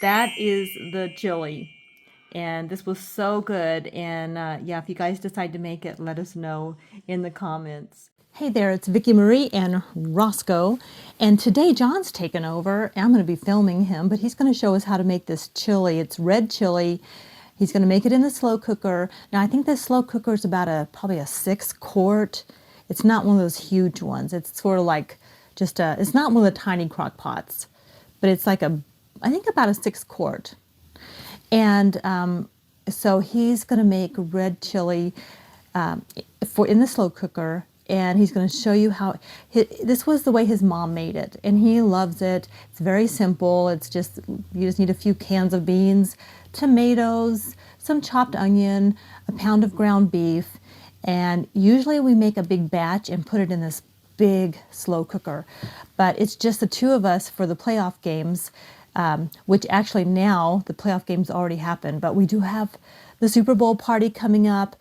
That is the chili. And this was so good. And yeah, if you guys decide to make it, let us know in the comments. Hey there, it's Vicky Marie and Roscoe. And today John's taken over. I'm going to be filming him, but he's going to show us how to make this chili. It's red chili. He's going to make it in the slow cooker. Now, I think this slow cooker is about probably a 6-quart. It's not one of those huge ones. It's sort of like just it's not one of the tiny crock pots, but it's like I think about a 6-quart. And so he's going to make red chili in the slow cooker, and he's going to show you how. This was the way his mom made it, and he loves it. It's very simple. It's just you just need a few cans of beans, tomatoes, some chopped onion, a pound of ground beef, and usually we make a big batch and put it in this big slow cooker. But it's just the two of us for the playoff games. Which actually now the playoff games already happened, but we do have the Super Bowl party coming up.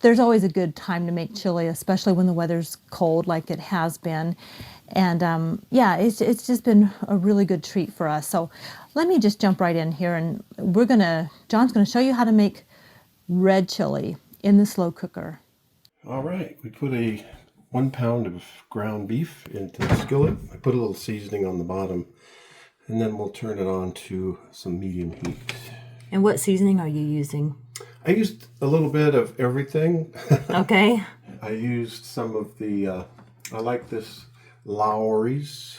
There's always a good time to make chili, especially when the weather's cold like it has been. And yeah, it's just been a really good treat for us. So let me just jump right in here, and John's gonna show you how to make red chili in the slow cooker. All right, we put 1 pound of ground beef into the skillet. I put a little seasoning on the bottom, and then we'll turn it on to some medium heat. And what seasoning are you using? I used a little bit of everything. Okay. I used some of the, I like this Lowry's.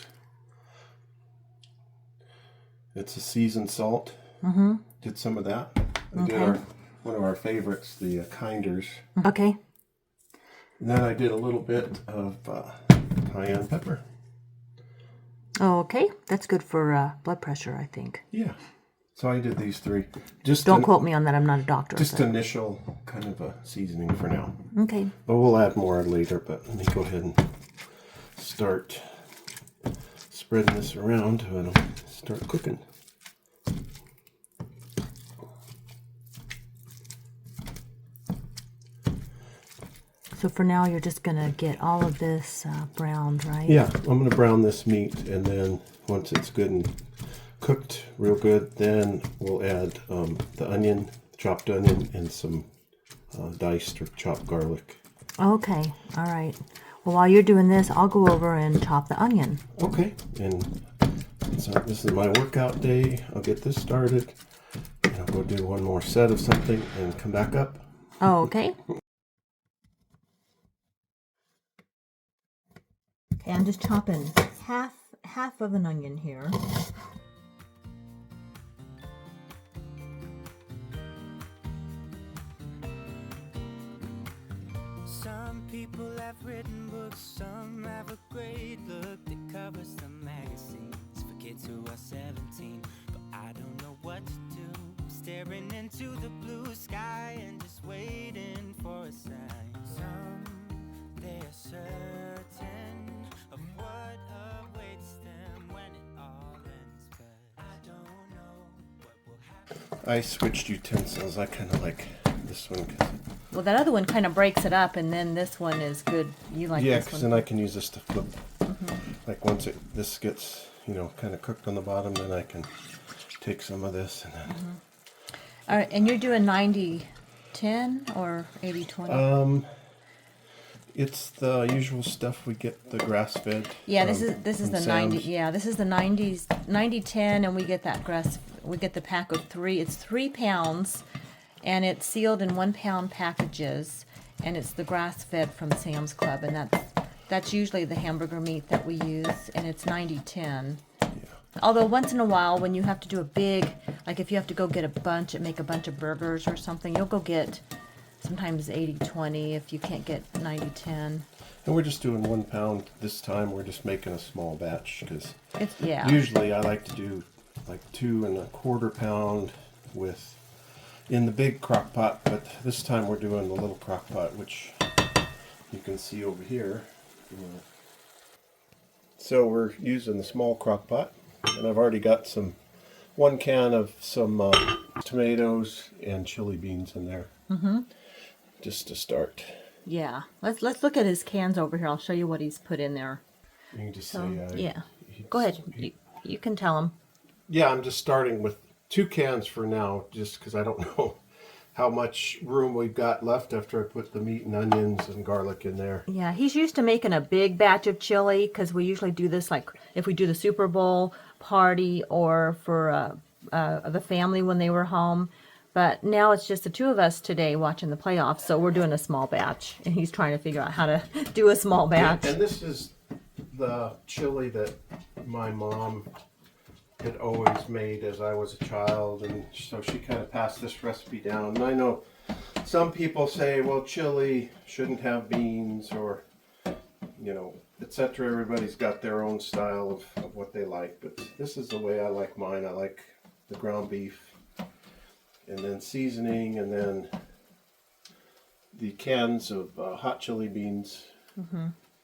It's a seasoned salt. Mm-hmm. Did some of that. I did one of our favorites, the Kinders. Okay. And then I did a little bit of cayenne pepper. Oh, okay. That's good for blood pressure, I think. Yeah. So I did these three. Don't quote me on that. I'm not a doctor. Just initial kind of a seasoning for now. Okay. But we'll add more later. But let me go ahead and start spreading this around and it'll start cooking. So for now, you're just going to get all of this browned, right? Yeah, I'm going to brown this meat, and then once it's good and cooked real good, then we'll add the onion, chopped onion, and some diced or chopped garlic. Okay, all right. Well, while you're doing this, I'll go over and chop the onion. Okay, and so this is my workout day. I'll get this started, and I'll go do one more set of something and come back up. Oh, okay. Okay, I'm just chopping half of an onion here. Some people have written books, some have a great look that covers some magazines for kids who are 17. But I don't know what to do, staring into the blue sky and just waiting for a sign. Some, they are certain of what awaits them when it all ends, but I don't know what will happen. I switched utensils. I kind of like this one. Well, that other one kind of breaks it up, and then this one is good. You like Yeah, this because one? then I can use this to flip. Like once this gets, kind of cooked on the bottom, then I can take some of this and then... All right, and you're doing 90-10 or 80-20? It's the usual stuff we get, the grass-fed. Yeah, this is the 90. Sam's. Yeah, this is the 90-10, and we get we get the pack of 3. It's 3 pounds, and it's sealed in 1-pound packages, and it's the grass-fed from Sam's Club, and that's usually the hamburger meat that we use, and it's 90-10. Yeah. Although once in a while, when you have to do a big, like if you have to go get make a bunch of burgers or something, you'll go get sometimes 80-20 if you can't get 90-10. And we're just doing 1 pound this time. We're just making a small batch because Yeah. usually I like to do like 2 1/4 pound in the big crock pot, but this time we're doing the little crock pot, which you can see over here. So we're using the small crock pot, and I've already got 1 can of some tomatoes and chili beans in there. Just to start. Yeah, let's look at his cans over here. I'll show you what he's put in there. You can just So say, yeah, go ahead. You can tell him. Yeah, I'm just starting with 2 cans for now, just because I don't know how much room we've got left after I put the meat and onions and garlic in there. Yeah, he's used to making a big batch of chili because we usually do this like if we do the Super Bowl party or for the family when they were home. But now it's just the two of us today watching the playoffs, so we're doing a small batch, and he's trying to figure out how to do a small batch. And this is the chili that my mom had always made as I was a child, and so she kind of passed this recipe down. And I know some people say, well, chili shouldn't have beans, or etc. Everybody's got their own style of what they like, but this is the way I like mine. I like the ground beef, and then seasoning, and then the cans of hot chili beans,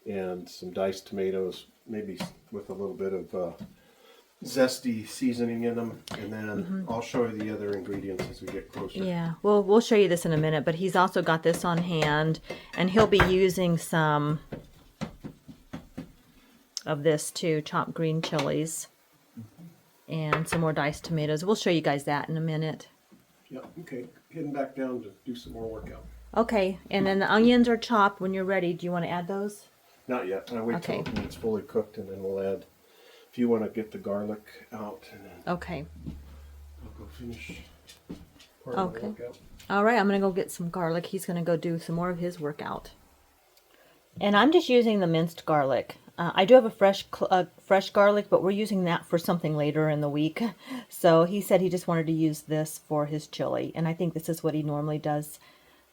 and some diced tomatoes, maybe with a little bit of zesty seasoning in them, and then I'll show you the other ingredients as we get closer. Yeah, well, we'll show you this in a minute, but he's also got this on hand, and he'll be using some of this too, chopped green chilies, and some more diced tomatoes. We'll show you guys that in a minute. Yeah, okay. Heading back down to do some more workout. Okay, and then the onions are chopped. When you're ready, do you want to add those? Not yet. I wait till it's fully cooked, and then we'll add, if you want to get the garlic out, and then Okay. I'll go finish part of the workout. All right, I'm going to go get some garlic. He's going to go do some more of his workout. And I'm just using the minced garlic. I do have a fresh garlic, but we're using that for something later in the week. So he said he just wanted to use this for his chili, and I think this is what he normally does.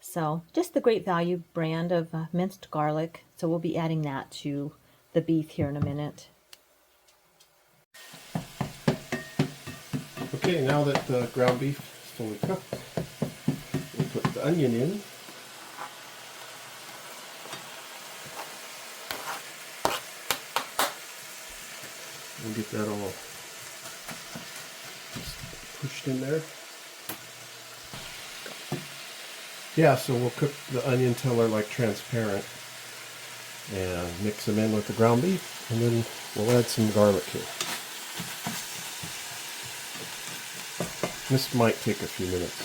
So just the Great Value brand of minced garlic. So we'll be adding that to the beef here in a minute. Okay, now that the ground beef is fully cooked, we'll put the onion in. And get that all pushed in there. Yeah, so we'll cook the onion till they're like transparent, and mix them in with the ground beef, and then we'll add some garlic here. This might take a few minutes.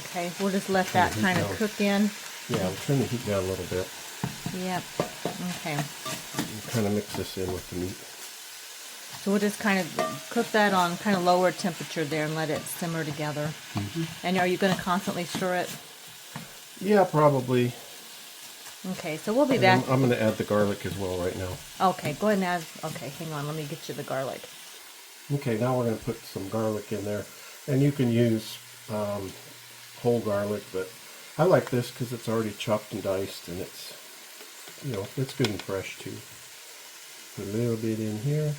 Okay, we'll just let that kind of cook in. Yeah, we'll turn the heat down a little bit. Yep. Okay. And kind of mix this in with the meat. So we'll just kind of cook that on kind of lower temperature there and let it simmer together. And are you going to constantly stir it? Yeah, probably. Okay, so we'll be And back. I'm going to add the garlic as well right now. Okay, go ahead and add. Okay, hang on. Let me get you the garlic. Okay, now we're going to put some garlic in there. And you can use whole garlic, but I like this because it's already chopped and diced, and it's, it's good and fresh too. Put a little bit in here.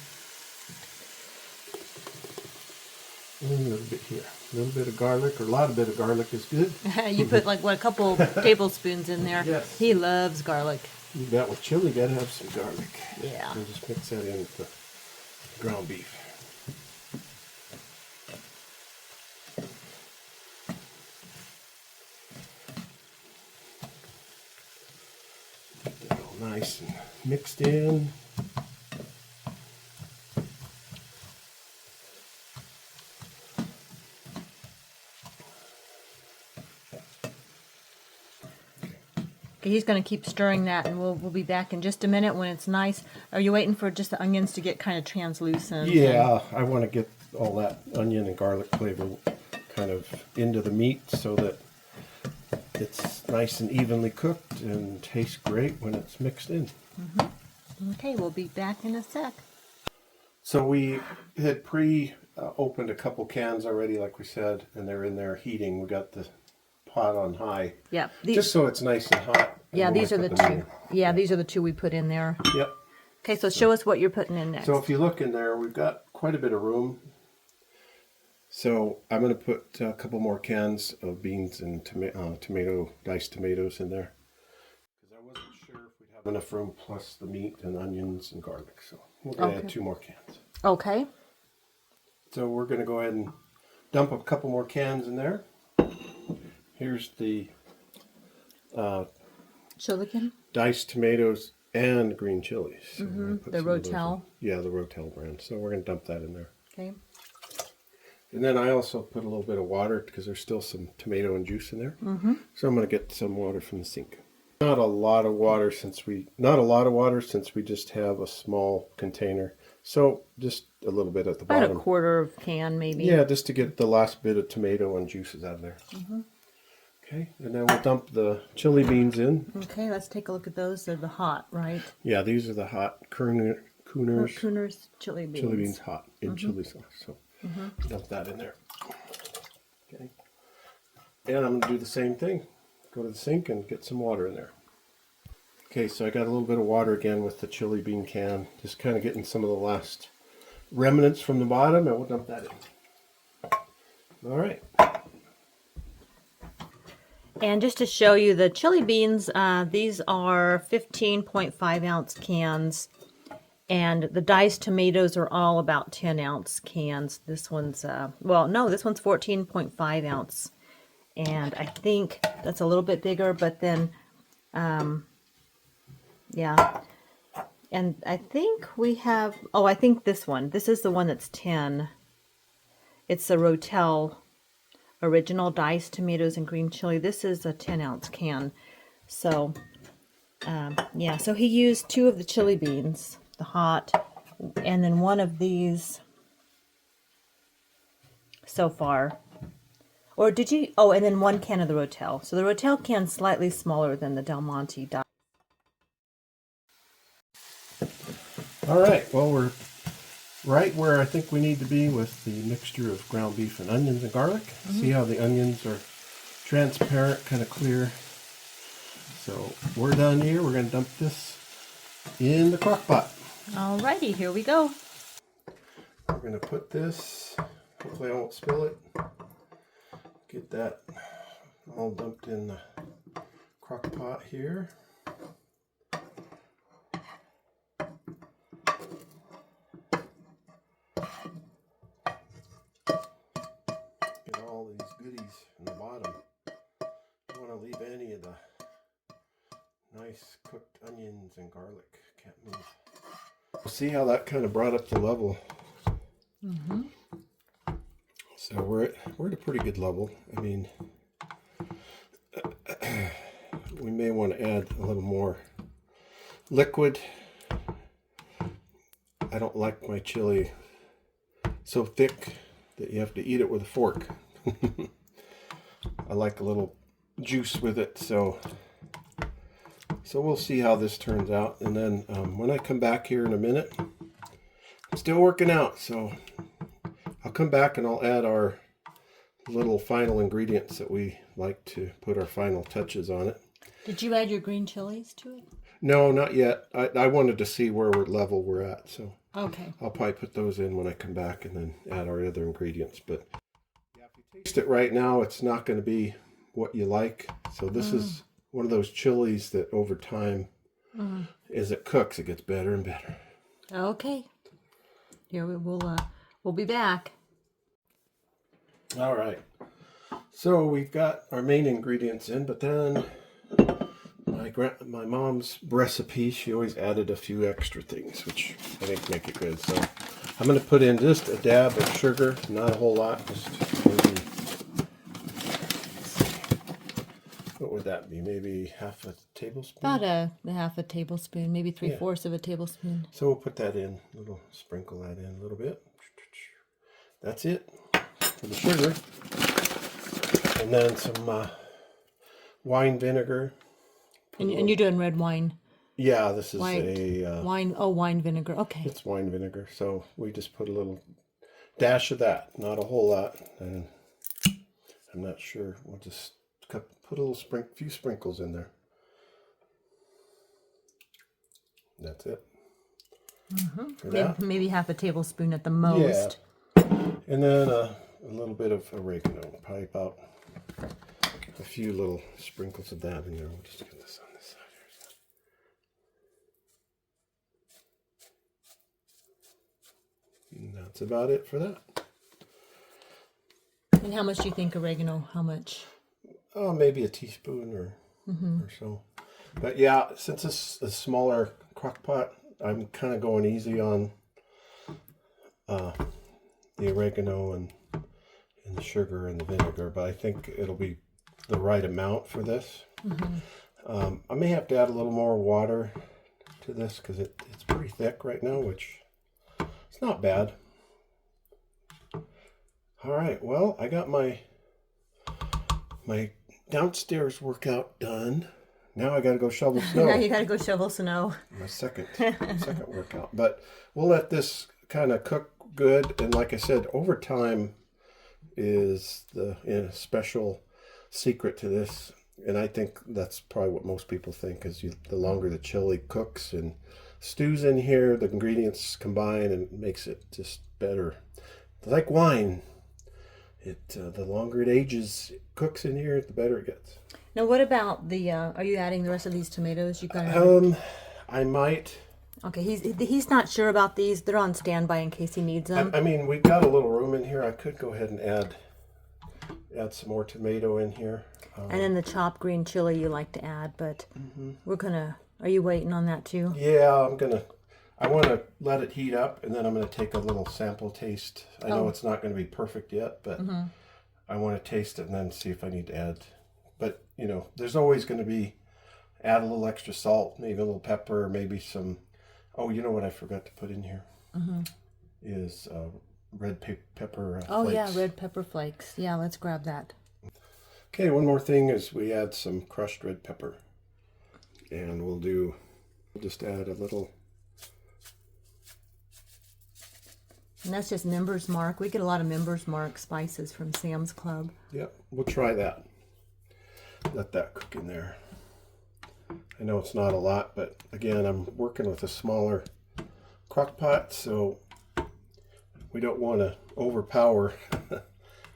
And a little bit here. A little bit of garlic, or a lot of bit of garlic is good. You put like what, a couple tablespoons in there. Yes. He loves garlic. You got with chili, you got to have some garlic. Yeah. And just mix that in with the ground beef. Get that all nice and mixed in. Okay, he's going to keep stirring that, and we'll be back in just a minute when it's nice. Are you waiting for just the onions to get kind of translucent? Yeah, I want to get all that onion and garlic flavor kind of into the meat so that it's nice and evenly cooked and tastes great when it's mixed in. Okay, we'll be back in a sec. So we had opened a couple cans already, like we said, and they're in there heating. We got the pot on high. Yeah. Just so it's nice and hot. Yeah, And these are we'll the put them two. Yeah, these are the two we put in there. in. Yep. Okay, so show us what you're putting in next. So if you look in there, we've got quite a bit of room. So I'm going to put a couple more cans of beans and diced tomatoes in there. Because I wasn't sure if we'd have enough room plus the meat and onions and garlic. So we're going to add 2 more cans. Okay. So we're going to go ahead and dump a couple more cans in there. Here's the Show the can. diced tomatoes and green chilies. So we're gonna put The some of those in. Rotel. Yeah, the Rotel brand. So we're going to dump that in there. Okay. And then I also put a little bit of water because there's still some tomato and juice in there. So I'm going to get some water from the sink. Not a lot of water since we just have a small container. So just a little bit at the About bottom. a quarter of can, maybe. Yeah, just to get the last bit of tomato and juices out of there. Okay, and then we'll dump the chili beans in. Okay, let's take a look at those. They're the hot, right? Yeah, these are the hot Cooners Cooner's chili beans. chili beans, hot in chili sauce. So dump that in there. Okay, and I'm going to do the same thing. Go to the sink and get some water in there. Okay, so I got a little bit of water again with the chili bean can. Just kind of getting some of the last remnants from the bottom, and we'll dump that in. All right. And just to show you the chili beans, these are 15.5 ounce cans. And the diced tomatoes are all about 10 ounce cans. This one's, well, no, this one's 14.5 ounce. And I think that's a little bit bigger, but then, yeah. And I think we have, oh, I think this one. This is the one that's 10. It's the Rotel original diced tomatoes and green chili. This is a 10 ounce can. So, yeah, so he used 2 of the chili beans, the hot, and then 1 of these so far. Or did you, oh, and then 1 can of the Rotel. So the Rotel can's slightly smaller than the Del Monte diced. All right, well, we're right where I think we need to be with the mixture of ground beef and onions and garlic. See how the onions are transparent, kind of clear. So we're done here. We're going to dump this in the crock pot. Alrighty, here we go. We're going to put this, hopefully I won't spill it, get that all dumped in the crock pot here. Get all these goodies in the bottom. Don't want to leave any of the nice cooked onions and garlic. Can't move. See how that kind of brought up the level. So we're at a pretty good level. I mean, we may want to add a little more liquid. I don't like my chili so thick that you have to eat it with a fork. I like a little juice with it, so we'll see how this turns out. And then when I come back here in a minute, I'm still working out, so I'll come back and I'll add our little final ingredients that we like to put our final touches on it. Did you add your green chilies to it? No, not yet. I wanted to see where level we're at, so Okay. I'll probably put those in when I come back and then add our other ingredients. But yeah, if you taste it right now, it's not going to be what you like. So this is one of those chilies that over time, as it cooks, it gets better and better. Okay. Here we'll be back. All right. So we've got our main ingredients in, but then my mom's recipe, she always added a few extra things, which I think make it good. So I'm going to put in just a dab of sugar, not a whole lot. Just maybe, what would that be? Maybe half a tablespoon? About a half a tablespoon, maybe 3/4 of a tablespoon. So we'll put that in, sprinkle that in a little bit. That's it for the sugar. And then some wine vinegar. And you're doing red wine. Yeah, this is wine. Oh, wine vinegar. Okay. It's wine vinegar. So we just put a little dash of that, not a whole lot. And I'm not sure. We'll just put a few sprinkles in there. That's it. For that. Maybe half a tablespoon at the most. Yeah. And then a little bit of oregano, probably about a few little sprinkles of that in there. We'll just get this on this side here. And that's about it for that. And how much do you think oregano? How much? Oh, maybe a teaspoon or so. But yeah, since it's a smaller crock pot. I'm kind of going easy on the oregano and the sugar and the vinegar, but I think it'll be the right amount for this. I may have to add a little more water to this because it's pretty thick right now, which it's not bad. All right, well, I got my downstairs workout done. Now I got to go shovel snow. Now you got to go shovel snow. My second workout. But we'll let this kind of cook good, and like I said, over time is the special secret to this. And I think that's probably what most people think is the longer the chili cooks and stews in here, the ingredients combine and makes it just better. Like wine, the longer it ages, cooks in here, the better it gets. Now, what about the? Are you adding the rest of these tomatoes? You got. I might. Okay, he's not sure about these. They're on standby in case he needs them. I mean, we've got a little room in here. I could go ahead and add some more tomato in here. And then the chopped green chili you like to add, but we're gonna. Are you waiting on that too? Yeah, I want to let it heat up, and then I'm gonna take a little sample taste. I know it's not going to be perfect yet, but I want to taste it and then see if I need to add. But you know, there's always going to be add a little extra salt, maybe a little pepper, maybe some. Oh, you know what I forgot to put in here is red pepper flakes. Oh yeah, red pepper flakes. Yeah, let's grab that. Okay, one more thing is we add some crushed red pepper. And we'll just add a little. And that's just Members Mark. We get a lot of Members Mark spices from Sam's Club. Yep, we'll try that. Let that cook in there. I know it's not a lot, but again, I'm working with a smaller crock pot, so we don't want to overpower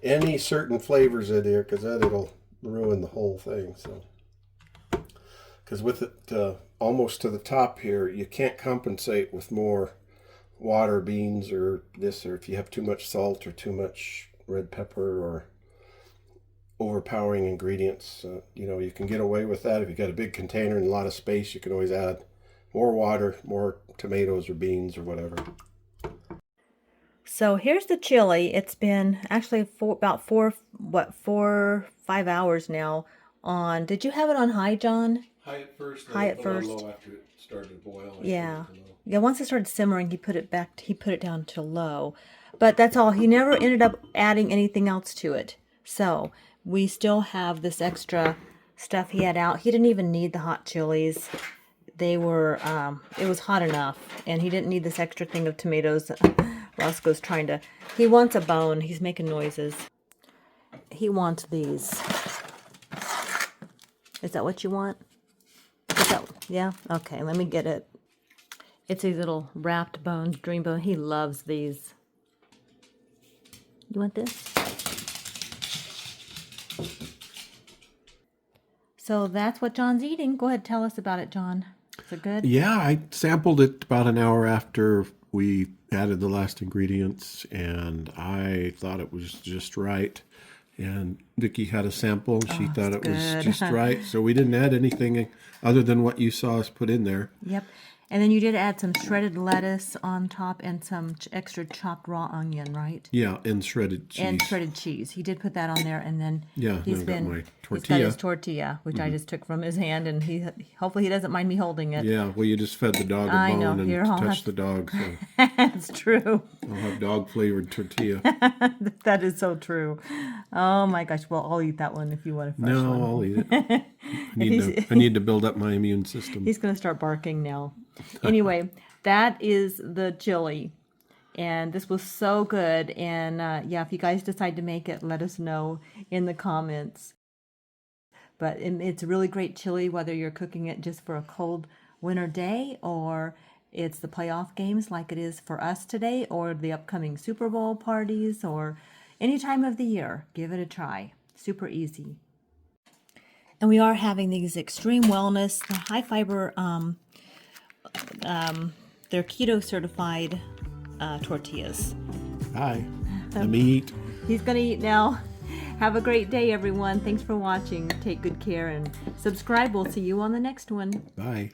any certain flavors in here because then it'll ruin the whole thing. So, because with it almost to the top here, you can't compensate with more water, beans, or this, or if you have too much salt or too much red pepper or overpowering ingredients. You know, you can get away with that if you got a big container and a lot of space. You can always add more water, more tomatoes or beans or whatever. So here's the chili. It's been actually about 5 hours now on. Did you have it on high, John? High at first. High at first. Low after it started to boil. Yeah. Yeah. Once it started simmering, he put it down to low. But that's all. He never ended up adding anything else to it. So we still have this extra stuff he had out. He didn't even need the hot chilies. They were. It was hot enough, and he didn't need this extra thing of tomatoes. Roscoe's trying to. He wants a bone. He's making noises. He wants these. Is that what you want? Yeah? Okay, let me get it. It's these little wrapped bones, dream bone. He loves these. You want this? So that's what John's eating. Go ahead, tell us about it, John. Is it good? Yeah, I sampled it about an hour after we added the last ingredients, and I thought it was just right. And Vicki had a sample. She thought it was just right. So we didn't add anything other than what you saw us put in there. Yep. And then you did add some shredded lettuce on top and some extra chopped raw onion, right? Yeah, and shredded cheese. And shredded cheese. He did put that on there, and then he's got my tortilla. He's got his tortilla, which I just took from his hand, and hopefully he doesn't mind me holding it. Yeah, well, you just fed the dog a bone and touched the dog. So it's true. I'll have dog-flavored tortilla. That is so true. Oh my gosh! Well, I'll eat that one if you want a fresh one. No, I'll eat it. I need to build up my immune system. He's going to start barking now. Anyway, that is the chili. And this was so good. And yeah, if you guys decide to make it, let us know in the comments. But it's a really great chili, whether you're cooking it just for a cold winter day, or it's the playoff games like it is for us today, or the upcoming Super Bowl parties, or any time of the year. Give it a try. Super easy. And we are having these extreme wellness, the high fiber, they're keto certified tortillas. Hi, let me eat. He's going to eat now. Have a great day, everyone. Thanks for watching. Take good care and subscribe. We'll see you on the next one. Bye.